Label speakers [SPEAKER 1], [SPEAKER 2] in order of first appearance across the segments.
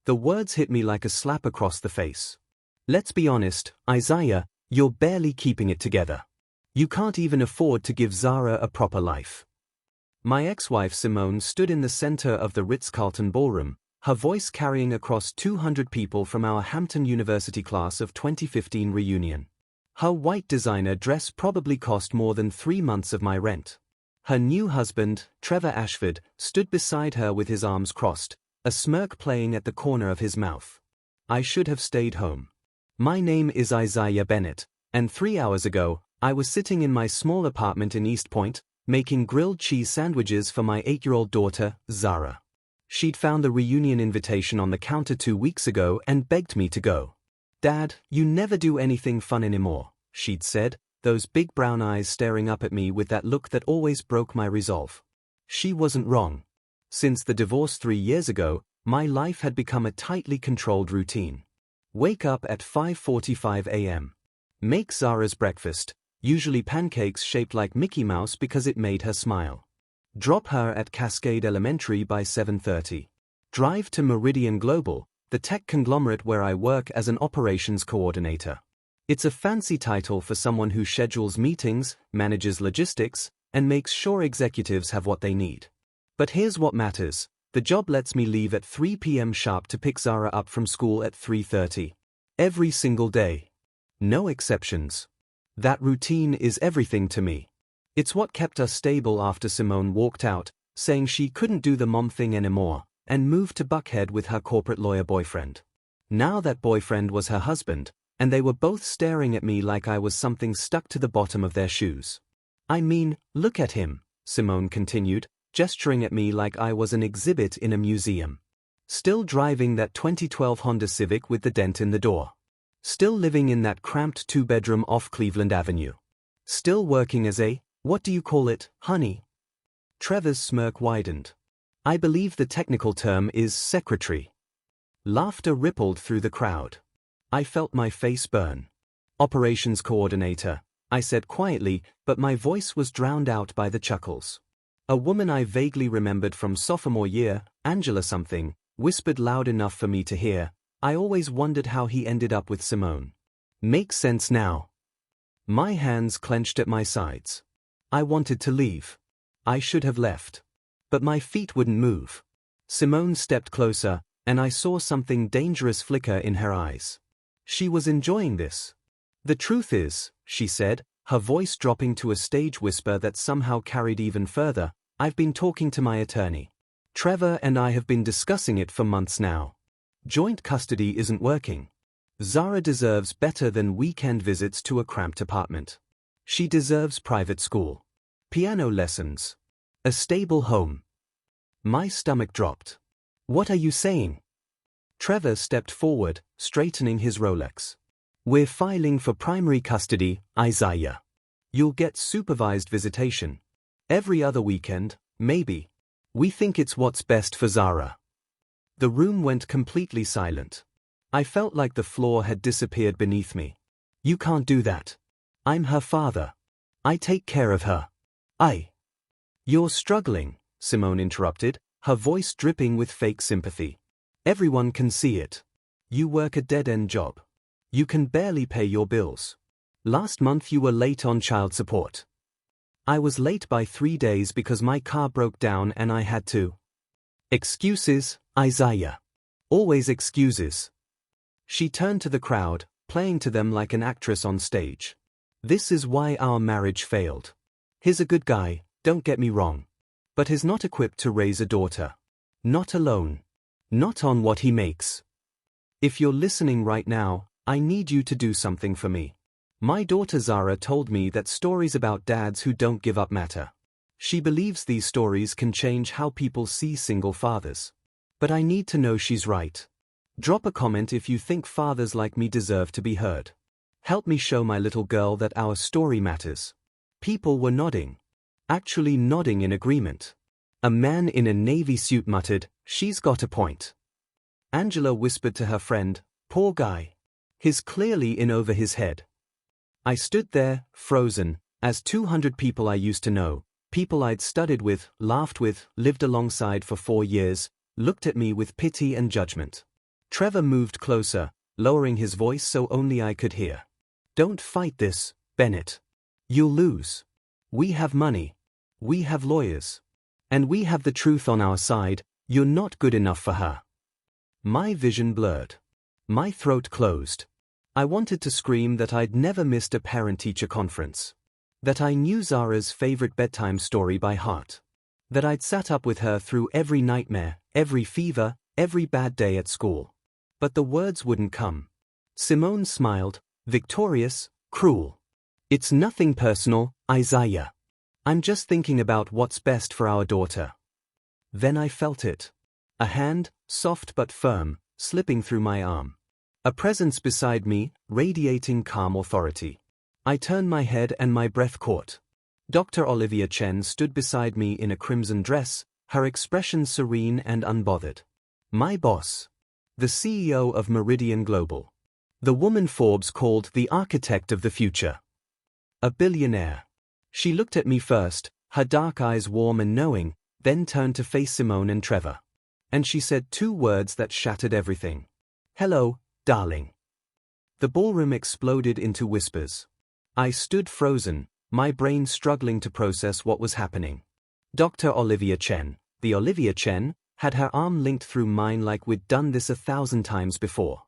[SPEAKER 1] The words hit me like a slap across the face. Let's be honest, Isaiah, you're barely keeping it together. You can't even afford to give Zara a proper life. My ex-wife Simone stood in the center of the Ritz-Carlton ballroom, her voice carrying across 200 people from our Hampton University class of 2015 reunion. Her white designer dress probably cost more than 3 months of my rent. Her new husband, Trevor Ashford, stood beside her with his arms crossed, a smirk playing at the corner of his mouth. I should have stayed home. My name is Isaiah Bennett, and 3 hours ago, I was sitting in my small apartment in East Point, making grilled cheese sandwiches for my 8-year-old daughter, Zara. She'd found the reunion invitation on the counter 2 weeks ago and begged me to go. "Dad, you never do anything fun anymore," she'd said, those big brown eyes staring up at me with that look that always broke my resolve. She wasn't wrong. Since the divorce 3 years ago, my life had become a tightly controlled routine. Wake up at 5:45 a.m. Make Zara's breakfast, usually pancakes shaped like Mickey Mouse because it made her smile. Drop her at Cascade Elementary by 7:30. Drive to Meridian Global, the tech conglomerate where I work as an operations coordinator. It's a fancy title for someone who schedules meetings, manages logistics, and makes sure executives have what they need. But here's what matters. The job lets me leave at 3 p.m. sharp to pick Zara up from school at 3:30. Every single day. No exceptions. That routine is everything to me. It's what kept us stable after Simone walked out, saying she couldn't do the mom thing anymore, and moved to Buckhead with her corporate lawyer boyfriend. Now that boyfriend was her husband, and they were both staring at me like I was something stuck to the bottom of their shoes. "I mean, look at him," Simone continued, gesturing at me like I was an exhibit in a museum. Still driving that 2012 Honda Civic with the dent in the door. Still living in that cramped 2-bedroom off Cleveland Avenue. Still working as a, what do you call it, honey? Trevor's smirk widened. I believe the technical term is secretary. Laughter rippled through the crowd. I felt my face burn. Operations coordinator, I said quietly, but my voice was drowned out by the chuckles. A woman I vaguely remembered from sophomore year, Angela something, whispered loud enough for me to hear. I always wondered how he ended up with Simone. Makes sense now. My hands clenched at my sides. I wanted to leave. I should have left. But my feet wouldn't move. Simone stepped closer, and I saw something dangerous flicker in her eyes. She was enjoying this. "The truth is," she said, her voice dropping to a stage whisper that somehow carried even further, "I've been talking to my attorney. Trevor and I have been discussing it for months now. Joint custody isn't working. Zara deserves better than weekend visits to a cramped apartment. She deserves private school, piano lessons, a stable home." My stomach dropped. "What are you saying?" Trevor stepped forward, straightening his Rolex. "We're filing for primary custody, Isaiah. You'll get supervised visitation. Every other weekend, maybe. We think it's what's best for Zara." The room went completely silent. I felt like the floor had disappeared beneath me. "You can't do that. I'm her father. I take care of her. You're struggling," Simone interrupted, her voice dripping with fake sympathy. "Everyone can see it. You work a dead-end job. You can barely pay your bills. Last month you were late on child support." "I was late by 3 days because my car broke down and I had to." "Excuses, Isaiah. Always excuses." She turned to the crowd, playing to them like an actress on stage. "This is why our marriage failed. He's a good guy, don't get me wrong. But he's not equipped to raise a daughter. Not alone. Not on what he makes. If you're listening right now, I need you to do something for me. My daughter Zara told me that stories about dads who don't give up matter. She believes these stories can change how people see single fathers. But I need to know she's right. Drop a comment if you think fathers like me deserve to be heard. Help me show my little girl that our story matters." People were nodding. Actually nodding in agreement. A man in a navy suit muttered, "She's got a point." Angela whispered to her friend, "Poor guy. He's clearly in over his head." I stood there, frozen, as 200 people I used to know, people I'd studied with, laughed with, lived alongside for 4 years, looked at me with pity and judgment. Trevor moved closer, lowering his voice so only I could hear. Don't fight this, Bennett. You'll lose. We have money. We have lawyers. And we have the truth on our side. You're not good enough for her. My vision blurred. My throat closed. I wanted to scream that I'd never missed a parent-teacher conference. That I knew Zara's favorite bedtime story by heart. That I'd sat up with her through every nightmare, every fever, every bad day at school. But the words wouldn't come. Simone smiled, victorious, cruel. It's nothing personal, Isaiah. I'm just thinking about what's best for our daughter. Then I felt it. A hand, soft but firm, slipping through my arm. A presence beside me, radiating calm authority. I turned my head and my breath caught. Dr. Olivia Chen stood beside me in a crimson dress, her expression serene and unbothered. My boss. The CEO of Meridian Global. The woman Forbes called the architect of the future. A billionaire. She looked at me first, her dark eyes warm and knowing, then turned to face Simone and Trevor. And she said two words that shattered everything. Hello, darling. The ballroom exploded into whispers. I stood frozen, my brain struggling to process what was happening. Dr. Olivia Chen, the Olivia Chen, had her arm linked through mine like we'd done this 1,000 times before.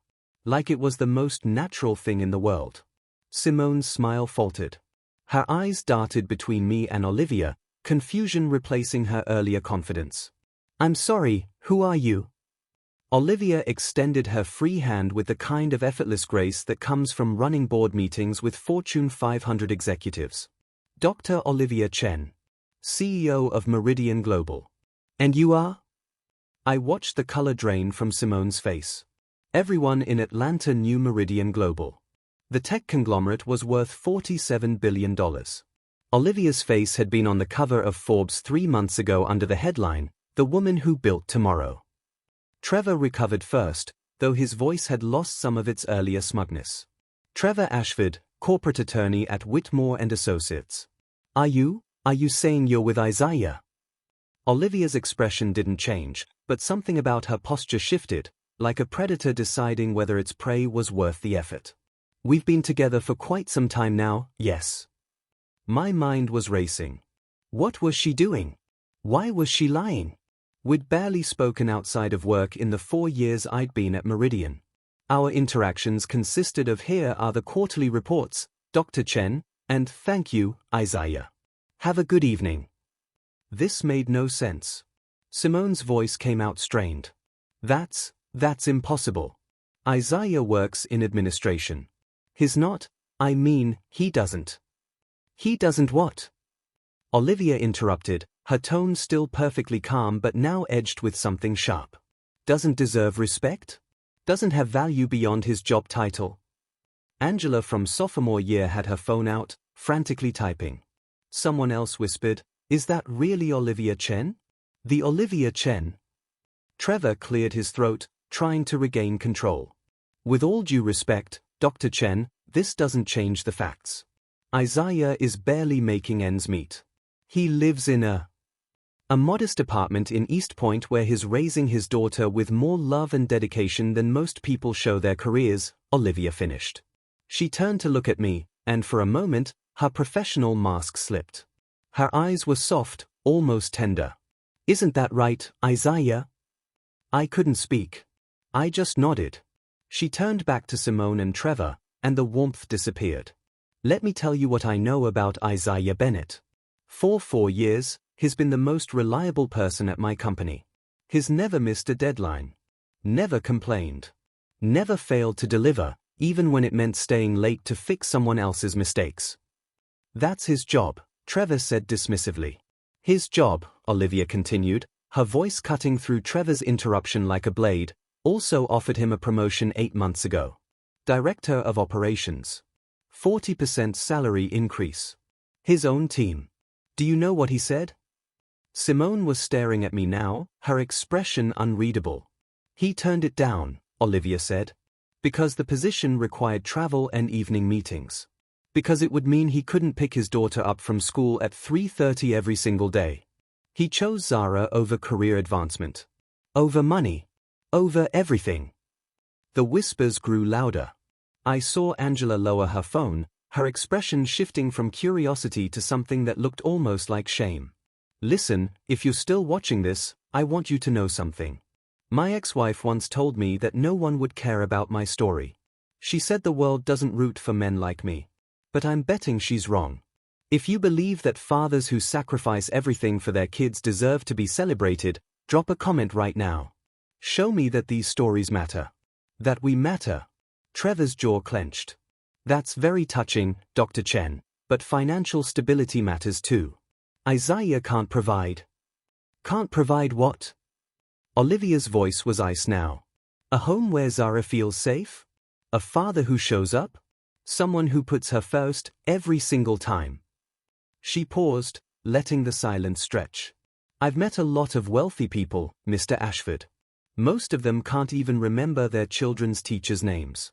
[SPEAKER 1] Like it was the most natural thing in the world. Simone's smile faltered. Her eyes darted between me and Olivia, confusion replacing her earlier confidence. I'm sorry, who are you? Olivia extended her free hand with the kind of effortless grace that comes from running board meetings with Fortune 500 executives. Dr. Olivia Chen, CEO of Meridian Global. And you are? I watched the color drain from Simone's face. Everyone in Atlanta knew Meridian Global. The tech conglomerate was worth $47 billion. Olivia's face had been on the cover of Forbes 3 months ago under the headline, "The Woman Who Built Tomorrow." Trevor recovered first, though his voice had lost some of its earlier smugness. Trevor Ashford, corporate attorney at Whitmore & Associates. Are you saying you're with Isaiah? Olivia's expression didn't change, but something about her posture shifted, like a predator deciding whether its prey was worth the effort. We've been together for quite some time now, yes. My mind was racing. What was she doing? Why was she lying? We'd barely spoken outside of work in the 4 years I'd been at Meridian. Our interactions consisted of "Here are the quarterly reports, Dr. Chen," and "Thank you, Isaiah. Have a good evening." This made no sense. Simone's voice came out strained. That's impossible. Isaiah works in administration. He doesn't. He doesn't what? Olivia interrupted, her tone still perfectly calm but now edged with something sharp. Doesn't deserve respect? Doesn't have value beyond his job title? Angela from sophomore year had her phone out, frantically typing. Someone else whispered, "Is that really Olivia Chen? The Olivia Chen?" Trevor cleared his throat, trying to regain control. With all due respect, Dr. Chen, this doesn't change the facts. Isaiah is barely making ends meet. He lives in a modest apartment in East Point where he's raising his daughter with more love and dedication than most people show their careers, Olivia finished. She turned to look at me, and for a moment, her professional mask slipped. Her eyes were soft, almost tender. Isn't that right, Isaiah? I couldn't speak. I just nodded. She turned back to Simone and Trevor, and the warmth disappeared. Let me tell you what I know about Isaiah Bennett. For 4 years, he's been the most reliable person at my company. He's never missed a deadline. Never complained. Never failed to deliver, even when it meant staying late to fix someone else's mistakes. That's his job, Trevor said dismissively. His job, Olivia continued, her voice cutting through Trevor's interruption like a blade, also offered him a promotion 8 months ago. Director of Operations. 40% salary increase. His own team. Do you know what he said? Simone was staring at me now, her expression unreadable. He turned it down, Olivia said. Because the position required travel and evening meetings. Because it would mean he couldn't pick his daughter up from school at 3:30 every single day. He chose Zara over career advancement. Over money. Over everything. The whispers grew louder. I saw Angela lower her phone, her expression shifting from curiosity to something that looked almost like shame. Listen, if you're still watching this, I want you to know something. My ex-wife once told me that no one would care about my story. She said the world doesn't root for men like me. But I'm betting she's wrong. If you believe that fathers who sacrifice everything for their kids deserve to be celebrated, drop a comment right now. Show me that these stories matter. That we matter. Trevor's jaw clenched. That's very touching, Dr. Chen, but financial stability matters too. Isaiah can't provide. Can't provide what? Olivia's voice was ice now. A home where Zara feels safe? A father who shows up? Someone who puts her first every single time. She paused, letting the silence stretch. I've met a lot of wealthy people, Mr. Ashford. Most of them can't even remember their children's teachers' names.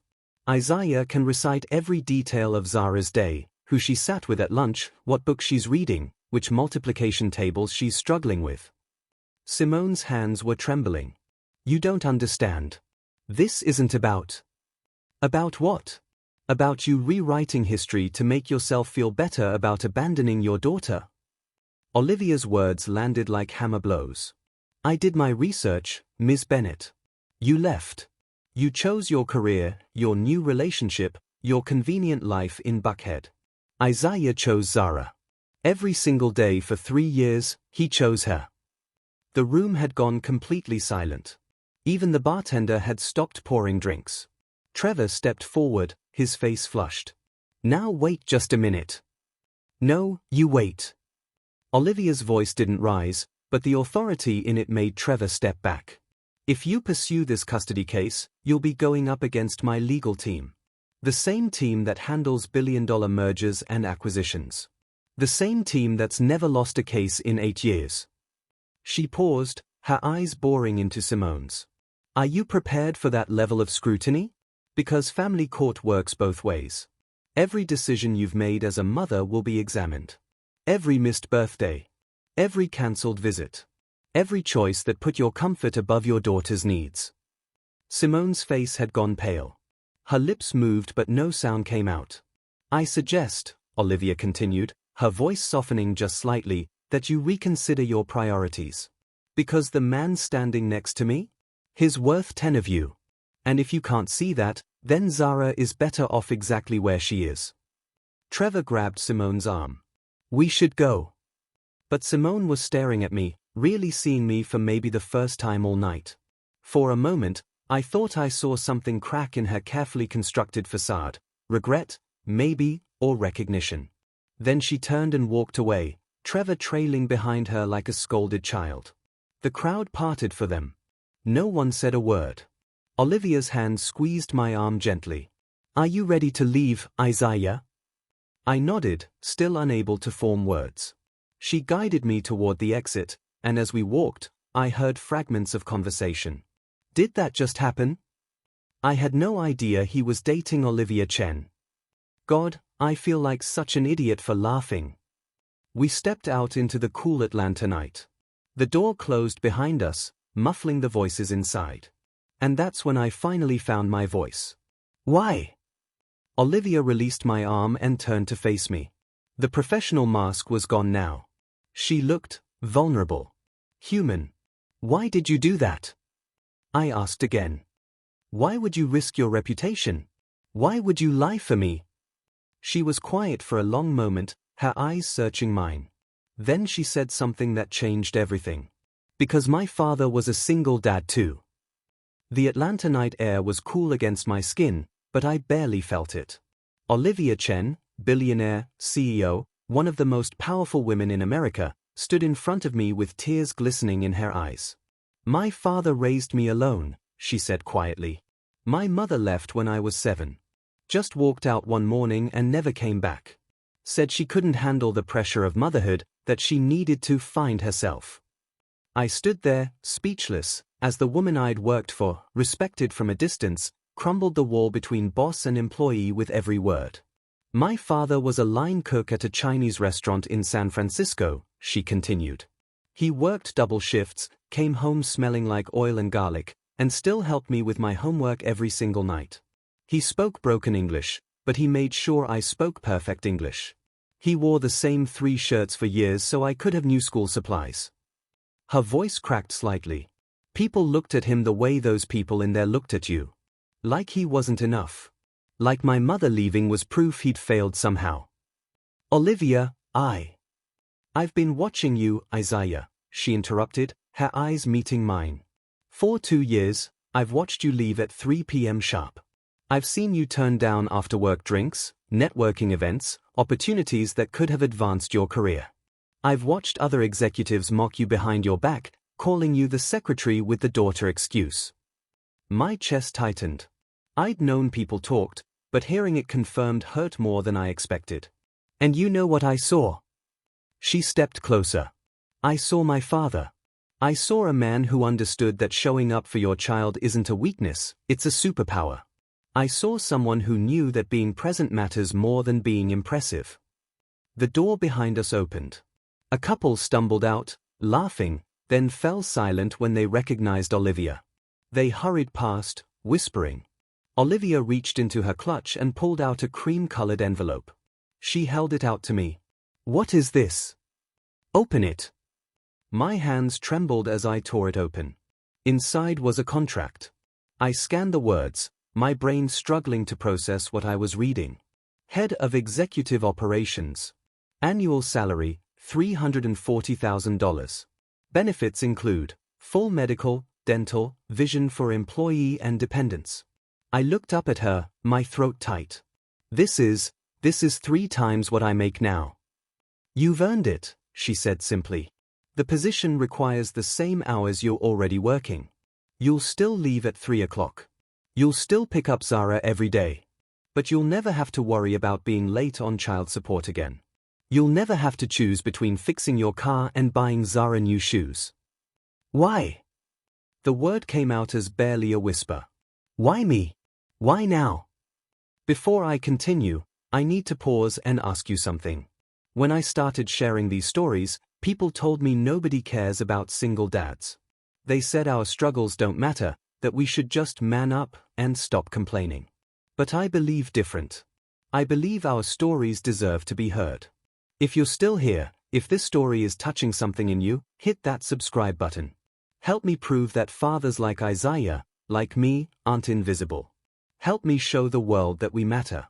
[SPEAKER 1] Isaiah can recite every detail of Zara's day, who she sat with at lunch, what book she's reading, which multiplication tables she's struggling with. Simone's hands were trembling. You don't understand. This isn't about. About what? About you rewriting history to make yourself feel better about abandoning your daughter. Olivia's words landed like hammer blows. I did my research, Ms. Bennett. You left. You chose your career, your new relationship, your convenient life in Buckhead. Isaiah chose Zara. Every single day for 3 years, he chose her. The room had gone completely silent. Even the bartender had stopped pouring drinks. Trevor stepped forward, his face flushed. Now wait just a minute. No, you wait. Olivia's voice didn't rise, but the authority in it made Trevor step back. If you pursue this custody case, you'll be going up against my legal team. The same team that handles billion-dollar mergers and acquisitions. The same team that's never lost a case in 8 years. She paused, her eyes boring into Simone's. Are you prepared for that level of scrutiny? Because family court works both ways. Every decision you've made as a mother will be examined. Every missed birthday. Every cancelled visit. Every choice that put your comfort above your daughter's needs. Simone's face had gone pale. Her lips moved but no sound came out. I suggest, Olivia continued, her voice softening just slightly, that you reconsider your priorities. Because the man standing next to me? He's worth 10 of you. And if you can't see that, then Zara is better off exactly where she is. Trevor grabbed Simone's arm. We should go. But Simone was staring at me, really seeing me for maybe the first time all night. For a moment, I thought I saw something crack in her carefully constructed facade. Regret, maybe, or recognition. Then she turned and walked away, Trevor trailing behind her like a scolded child. The crowd parted for them. No one said a word. Olivia's hand squeezed my arm gently. Are you ready to leave, Isaiah? I nodded, still unable to form words. She guided me toward the exit, and as we walked, I heard fragments of conversation. Did that just happen? I had no idea he was dating Olivia Chen. God, I feel like such an idiot for laughing. We stepped out into the cool Atlanta night. The door closed behind us, muffling the voices inside. And that's when I finally found my voice. Why? Olivia released my arm and turned to face me. The professional mask was gone now. She looked vulnerable. Human. Why did you do that? I asked again. Why would you risk your reputation? Why would you lie for me? She was quiet for a long moment, her eyes searching mine. Then she said something that changed everything. Because my father was a single dad too. The Atlanta night air was cool against my skin, but I barely felt it. Olivia Chen, Billionaire CEO, one of the most powerful women in America, stood in front of me with tears glistening in her eyes. My father raised me alone, she said quietly. My mother left when I was 7. Just walked out one morning and never came back. Said she couldn't handle the pressure of motherhood, that she needed to find herself. I stood there, speechless, as the woman I'd worked for, respected from a distance, crumbled the wall between boss and employee with every word. My father was a line cook at a Chinese restaurant in San Francisco, she continued. He worked double shifts, came home smelling like oil and garlic, and still helped me with my homework every single night. He spoke broken English, but he made sure I spoke perfect English. He wore the same 3 shirts for years so I could have new school supplies. Her voice cracked slightly. People looked at him the way those people in there looked at you. Like he wasn't enough. Like my mother leaving was proof he'd failed somehow. Olivia, I've been watching you, Isaiah, she interrupted, her eyes meeting mine. For 2 years, I've watched you leave at 3 p.m. sharp. I've seen you turn down after-work drinks, networking events, opportunities that could have advanced your career. I've watched other executives mock you behind your back, calling you the secretary with the daughter excuse. My chest tightened. I'd known people talked, but hearing it confirmed hurt more than I expected. And you know what I saw? She stepped closer. I saw my father. I saw a man who understood that showing up for your child isn't a weakness, it's a superpower. I saw someone who knew that being present matters more than being impressive. The door behind us opened. A couple stumbled out, laughing, then fell silent when they recognized Olivia. They hurried past, whispering. Olivia reached into her clutch and pulled out a cream-colored envelope. She held it out to me. What is this? Open it. My hands trembled as I tore it open. Inside was a contract. I scanned the words, my brain struggling to process what I was reading. Head of Executive Operations. Annual salary, $340,000. Benefits include full medical, dental, vision for employee and dependents. I looked up at her, my throat tight. This is 3 times what I make now. You've earned it, she said simply. The position requires the same hours you're already working. You'll still leave at 3 o'clock. You'll still pick up Zara every day. But you'll never have to worry about being late on child support again. You'll never have to choose between fixing your car and buying Zara new shoes. Why? The word came out as barely a whisper. Why me? Why now? Before I continue, I need to pause and ask you something. When I started sharing these stories, people told me nobody cares about single dads. They said our struggles don't matter, that we should just man up and stop complaining. But I believe different. I believe our stories deserve to be heard. If you're still here, if this story is touching something in you, hit that subscribe button. Help me prove that fathers like Isaiah, like me, aren't invisible. Help me show the world that we matter.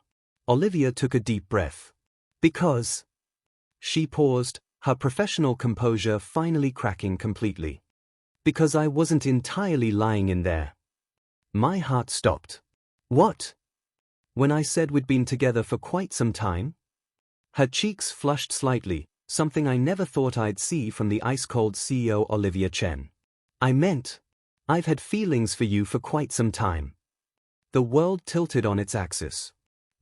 [SPEAKER 1] Olivia took a deep breath. Because. She paused, her professional composure finally cracking completely. Because I wasn't entirely lying in there. My heart stopped. What? When I said we'd been together for quite some time? Her cheeks flushed slightly, something I never thought I'd see from the ice-cold CEO Olivia Chen. I meant, I've had feelings for you for quite some time. The world tilted on its axis.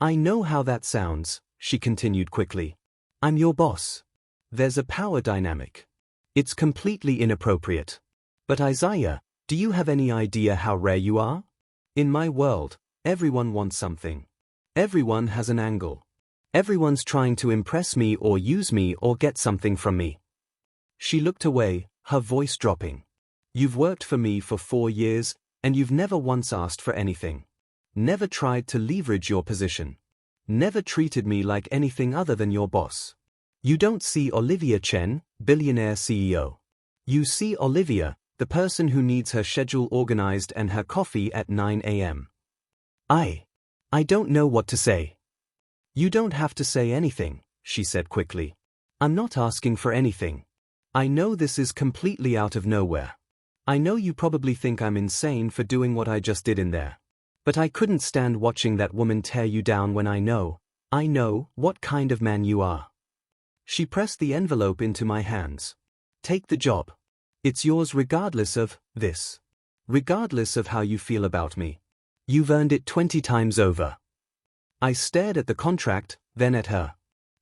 [SPEAKER 1] I know how that sounds, she continued quickly. I'm your boss. There's a power dynamic. It's completely inappropriate. But Isaiah, do you have any idea how rare you are? In my world, everyone wants something. Everyone has an angle. Everyone's trying to impress me or use me or get something from me. She looked away, her voice dropping. You've worked for me for 4 years, and you've never once asked for anything. Never tried to leverage your position. Never treated me like anything other than your boss. You don't see Olivia Chen, Billionaire CEO. You see Olivia, the person who needs her schedule organized and her coffee at 9 a.m. I don't know what to say. You don't have to say anything, she said quickly. I'm not asking for anything. I know this is completely out of nowhere. I know you probably think I'm insane for doing what I just did in there. But I couldn't stand watching that woman tear you down when I know what kind of man you are. She pressed the envelope into my hands. Take the job. It's yours regardless of this. Regardless of how you feel about me. You've earned it 20 times over. I stared at the contract, then at her.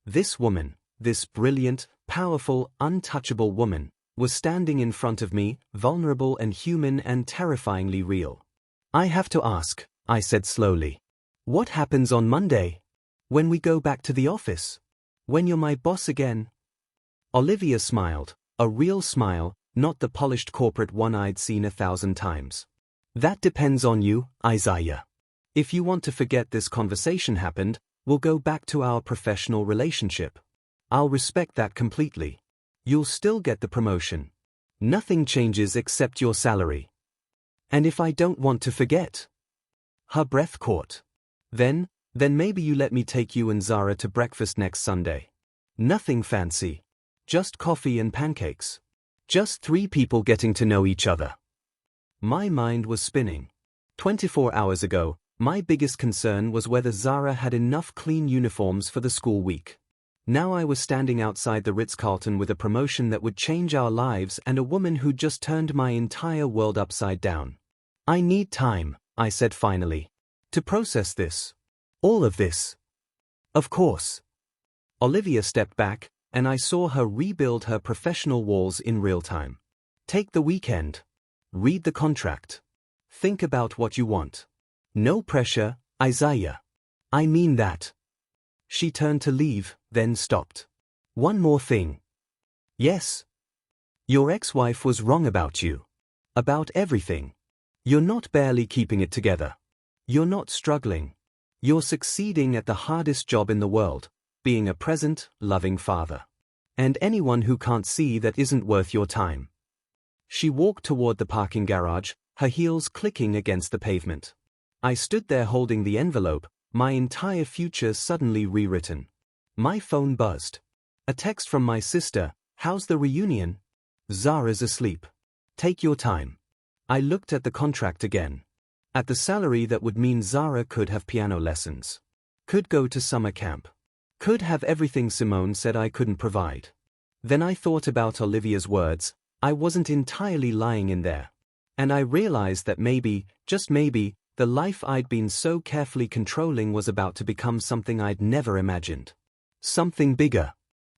[SPEAKER 1] This woman, this brilliant, powerful, untouchable woman, was standing in front of me, vulnerable and human and terrifyingly real. I have to ask, I said slowly. What happens on Monday? When we go back to the office? When you're my boss again? Olivia smiled, a real smile, not the polished corporate one I'd seen 1,000 times. That depends on you, Isaiah. If you want to forget this conversation happened, we'll go back to our professional relationship. I'll respect that completely. You'll still get the promotion. Nothing changes except your salary. And if I don't want to forget? Her breath caught. Then maybe you let me take you and Zara to breakfast next Sunday. Nothing fancy. Just coffee and pancakes. Just 3 people getting to know each other. My mind was spinning. 24 hours ago, my biggest concern was whether Zara had enough clean uniforms for the school week. Now I was standing outside the Ritz-Carlton with a promotion that would change our lives and a woman who'd just turned my entire world upside down. I need time, I said finally, to process this. All of this. Of course. Olivia stepped back, and I saw her rebuild her professional walls in real time. Take the weekend. Read the contract. Think about what you want. No pressure, Isaiah. I mean that. She turned to leave, then stopped. One more thing. Yes. Your ex-wife was wrong about you. About everything. You're not barely keeping it together. You're not struggling. You're succeeding at the hardest job in the world, being a present, loving father. And anyone who can't see that isn't worth your time. She walked toward the parking garage, her heels clicking against the pavement. I stood there holding the envelope, my entire future suddenly rewritten. My phone buzzed. A text from my sister, "How's the reunion?" "Zara's asleep. Take your time." I looked at the contract again. At the salary that would mean Zara could have piano lessons. Could go to summer camp. Could have everything Simone said I couldn't provide. Then I thought about Olivia's words. I wasn't entirely lying in there. And I realized that maybe, just maybe, the life I'd been so carefully controlling was about to become something I'd never imagined. Something bigger.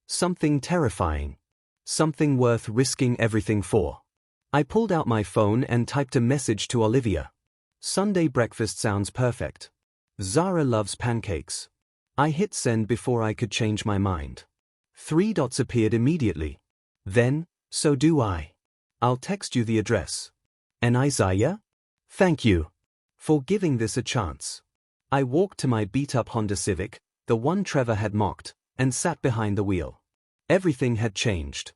[SPEAKER 1] Something terrifying. Something worth risking everything for. I pulled out my phone and typed a message to Olivia. Sunday breakfast sounds perfect. Zara loves pancakes. I hit send before I could change my mind. 3 dots appeared immediately. Then, so do I. I'll text you the address. And Isaiah? Thank you for giving this a chance. I walked to my beat-up Honda Civic, the one Trevor had mocked, and sat behind the wheel. Everything had changed.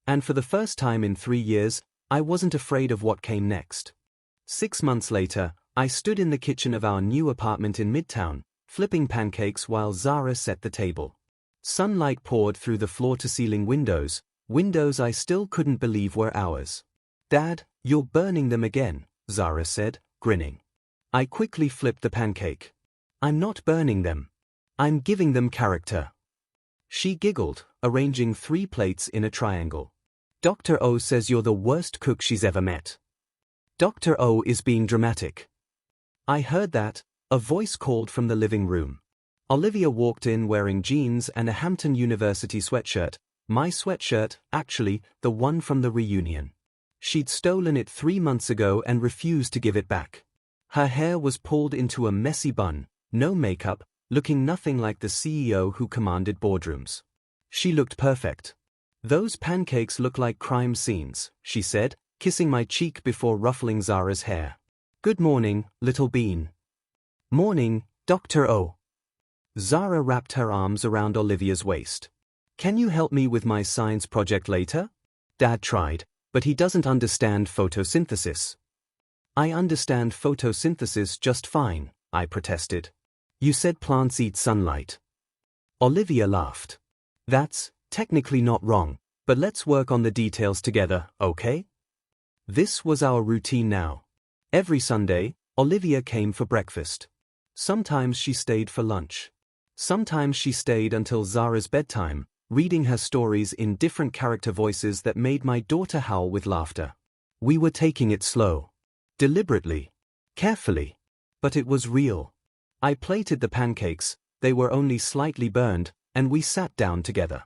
[SPEAKER 1] And for the first time in 3 years, I wasn't afraid of what came next. 6 months later, I stood in the kitchen of our new apartment in Midtown, flipping pancakes while Zara set the table. Sunlight poured through the floor-to-ceiling windows, windows I still couldn't believe were ours. "Dad, you're burning them again," Zara said, grinning. I quickly flipped the pancake. "I'm not burning them. I'm giving them character." She giggled, arranging 3 plates in a triangle. "Dr. O says you're the worst cook she's ever met." Dr. O is being dramatic. I heard that. A voice called from the living room. Olivia walked in wearing jeans and a Hampton University sweatshirt, my sweatshirt, actually, the one from the reunion. She'd stolen it 3 months ago and refused to give it back. Her hair was pulled into a messy bun, no makeup, looking nothing like the CEO who commanded boardrooms. She looked perfect. "Those pancakes look like crime scenes," she said, kissing my cheek before ruffling Zara's hair. "Good morning, little bean." "Morning, Dr. O." Zara wrapped her arms around Olivia's waist. "Can you help me with my science project later?" Dad tried, but he doesn't understand photosynthesis. "I understand photosynthesis just fine," I protested. "You said plants eat sunlight." Olivia laughed. "That's technically not wrong, but let's work on the details together, okay?" This was our routine now. Every Sunday, Olivia came for breakfast. Sometimes she stayed for lunch. Sometimes she stayed until Zara's bedtime, reading her stories in different character voices that made my daughter howl with laughter. We were taking it slow. Deliberately. Carefully. But it was real. I plated the pancakes, they were only slightly burned, and we sat down together.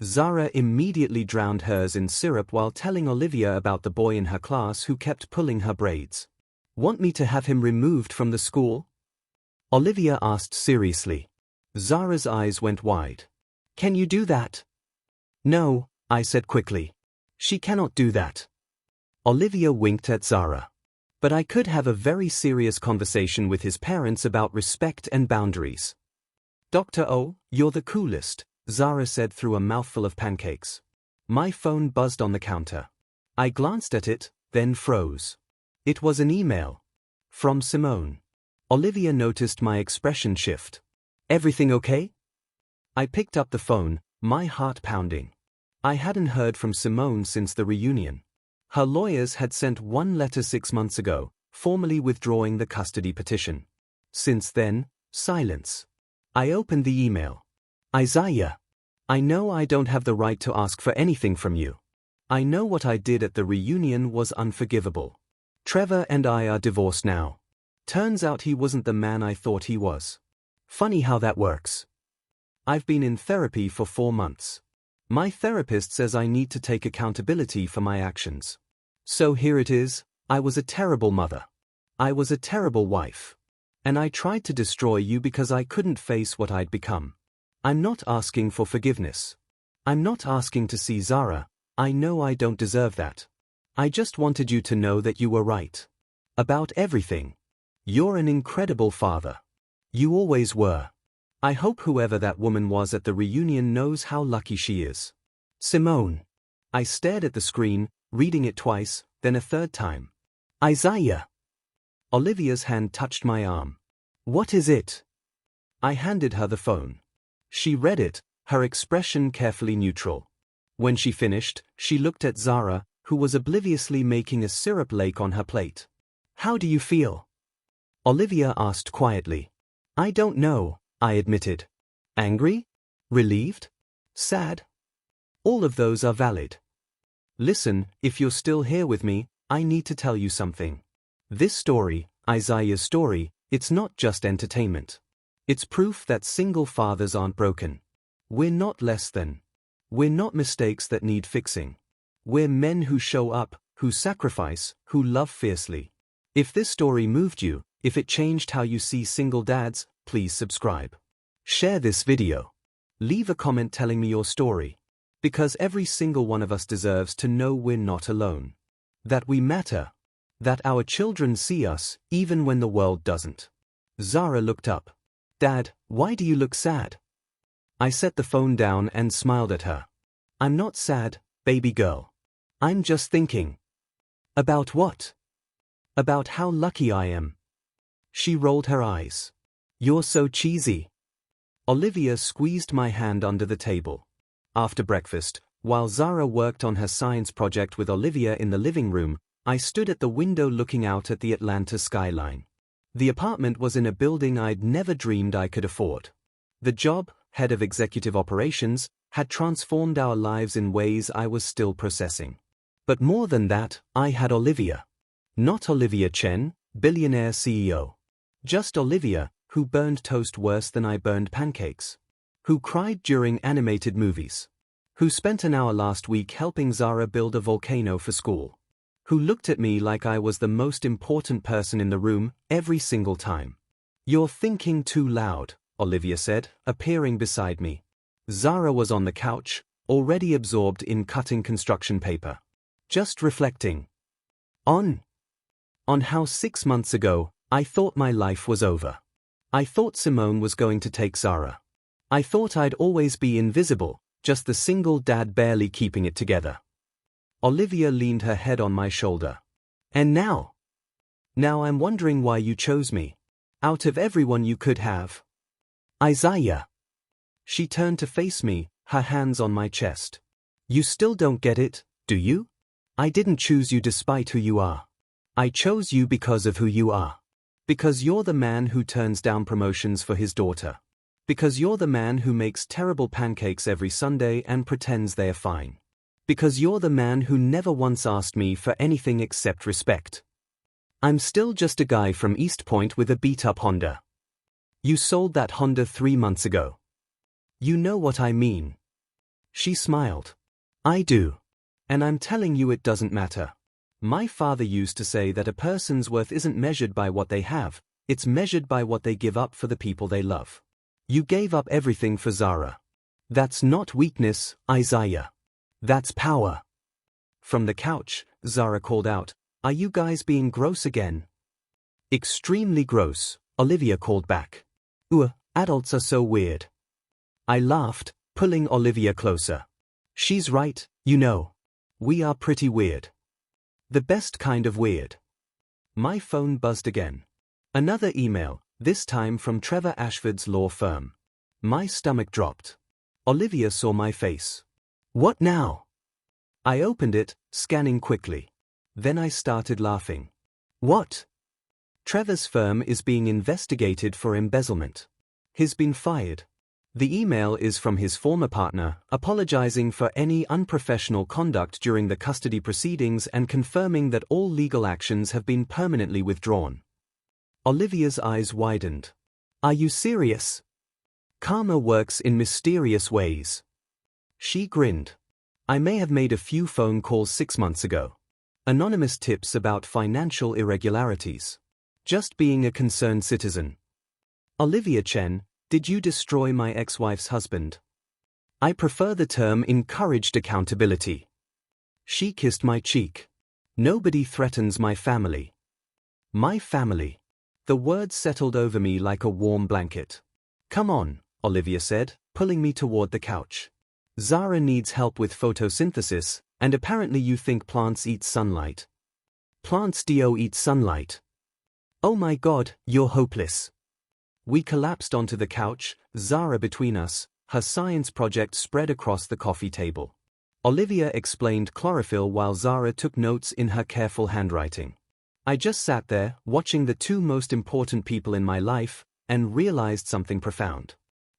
[SPEAKER 1] Zara immediately drowned hers in syrup while telling Olivia about the boy in her class who kept pulling her braids. "Want me to have him removed from the school?" Olivia asked seriously. Zara's eyes went wide. "Can you do that?" "No," I said quickly. "She cannot do that." Olivia winked at Zara. But I could have a very serious conversation with his parents about respect and boundaries. Dr. O, you're the coolest, Zara said through a mouthful of pancakes. My phone buzzed on the counter. I glanced at it, then froze. It was an email. From Simone. Olivia noticed my expression shift. Everything okay? I picked up the phone, my heart pounding. I hadn't heard from Simone since the reunion. Her lawyers had sent one letter 6 months ago, formally withdrawing the custody petition. Since then, silence. I opened the email. Isaiah. I know I don't have the right to ask for anything from you. I know what I did at the reunion was unforgivable. Trevor and I are divorced now. Turns out he wasn't the man I thought he was. Funny how that works. I've been in therapy for 4 months. My therapist says I need to take accountability for my actions. So here it is, I was a terrible mother. I was a terrible wife. And I tried to destroy you because I couldn't face what I'd become. I'm not asking for forgiveness. I'm not asking to see Zara. I know I don't deserve that. I just wanted you to know that you were right. About everything. You're an incredible father. You always were. I hope whoever that woman was at the reunion knows how lucky she is. Simone. I stared at the screen, reading it twice, then a third time. Isaiah. Olivia's hand touched my arm. What is it? I handed her the phone. She read it, her expression carefully neutral. When she finished, she looked at Zara, who was obliviously making a syrup lake on her plate. How do you feel? Olivia asked quietly. I don't know, I admitted. Angry? Relieved? Sad? All of those are valid. Listen, if you're still here with me, I need to tell you something. This story, Isaiah's story, it's not just entertainment. It's proof that single fathers aren't broken. We're not less than. We're not mistakes that need fixing. We're men who show up, who sacrifice, who love fiercely. If this story moved you, if it changed how you see single dads, please subscribe. Share this video. Leave a comment telling me your story. Because every single one of us deserves to know we're not alone. That we matter. That our children see us, even when the world doesn't. Zara looked up. Dad, why do you look sad? I set the phone down and smiled at her. I'm not sad, baby girl. I'm just thinking. About what? About how lucky I am. She rolled her eyes. You're so cheesy. Olivia squeezed my hand under the table. After breakfast, while Zara worked on her science project with Olivia in the living room, I stood at the window looking out at the Atlanta skyline. The apartment was in a building I'd never dreamed I could afford. The job, head of executive operations, had transformed our lives in ways I was still processing. But more than that, I had Olivia. Not Olivia Chen, billionaire CEO. Just Olivia, who burned toast worse than I burned pancakes. Who cried during animated movies. Who spent an hour last week helping Zara build a volcano for school. Who looked at me like I was the most important person in the room, every single time. You're thinking too loud, Olivia said, appearing beside me. Zara was on the couch, already absorbed in cutting construction paper. Just reflecting. On how 6 months ago, I thought my life was over. I thought Simone was going to take Zara. I thought I'd always be invisible, just the single dad barely keeping it together. Olivia leaned her head on my shoulder. And now? Now I'm wondering why you chose me. Out of everyone you could have. Isaiah. She turned to face me, her hands on my chest. You still don't get it, do you? I didn't choose you despite who you are. I chose you because of who you are. Because you're the man who turns down promotions for his daughter. Because you're the man who makes terrible pancakes every Sunday and pretends they're fine. Because you're the man who never once asked me for anything except respect. I'm still just a guy from East Point with a beat-up Honda. You sold that Honda 3 months ago. You know what I mean. She smiled. I do. And I'm telling you it doesn't matter. My father used to say that a person's worth isn't measured by what they have, it's measured by what they give up for the people they love. You gave up everything for Zara. That's not weakness, Isaiah. That's power. From the couch, Zara called out, Are you guys being gross again? Extremely gross, Olivia called back. Adults are so weird. I laughed, pulling Olivia closer. She's right, you know. We are pretty weird. The best kind of weird. My phone buzzed again. Another email, this time from Trevor Ashford's law firm. My stomach dropped. Olivia saw my face. What now? I opened it, scanning quickly. Then I started laughing. What? Trevor's firm is being investigated for embezzlement. He's been fired. The email is from his former partner, apologizing for any unprofessional conduct during the custody proceedings and confirming that all legal actions have been permanently withdrawn. Olivia's eyes widened. Are you serious? Karma works in mysterious ways. She grinned. I may have made a few phone calls 6 months ago. Anonymous tips about financial irregularities. Just being a concerned citizen. Olivia Chen, did you destroy my ex-wife's husband? I prefer the term encouraged accountability. She kissed my cheek. Nobody threatens my family. My family. The words settled over me like a warm blanket. Come on, Olivia said, pulling me toward the couch. Zara needs help with photosynthesis, and apparently you think plants eat sunlight. Plants do eat sunlight. Oh my God, you're hopeless. We collapsed onto the couch, Zara between us, her science project spread across the coffee table. Olivia explained chlorophyll while Zara took notes in her careful handwriting. I just sat there, watching the two most important people in my life, and realized something profound.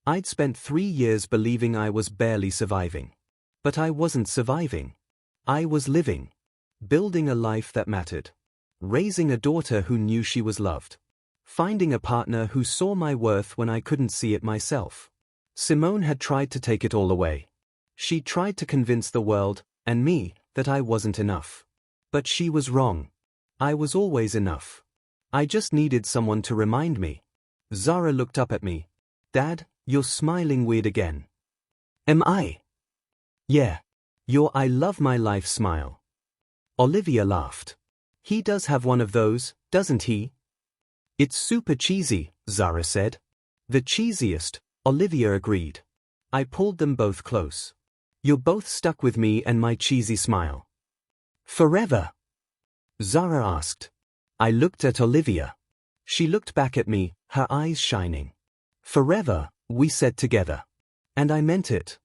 [SPEAKER 1] I'd spent 3 years believing I was barely surviving. But I wasn't surviving. I was living. Building a life that mattered. Raising a daughter who knew she was loved. Finding a partner who saw my worth when I couldn't see it myself. Simone had tried to take it all away. She tried to convince the world, and me, that I wasn't enough. But she was wrong. I was always enough. I just needed someone to remind me. Zara looked up at me. Dad, you're smiling weird again. Am I? Yeah. Your I love my life smile. Olivia laughed. He does have one of those, doesn't he? It's super cheesy, Zara said. The cheesiest, Olivia agreed. I pulled them both close. You're both stuck with me and my cheesy smile. Forever? Zara asked. I looked at Olivia. She looked back at me, her eyes shining. Forever, we said together. And I meant it.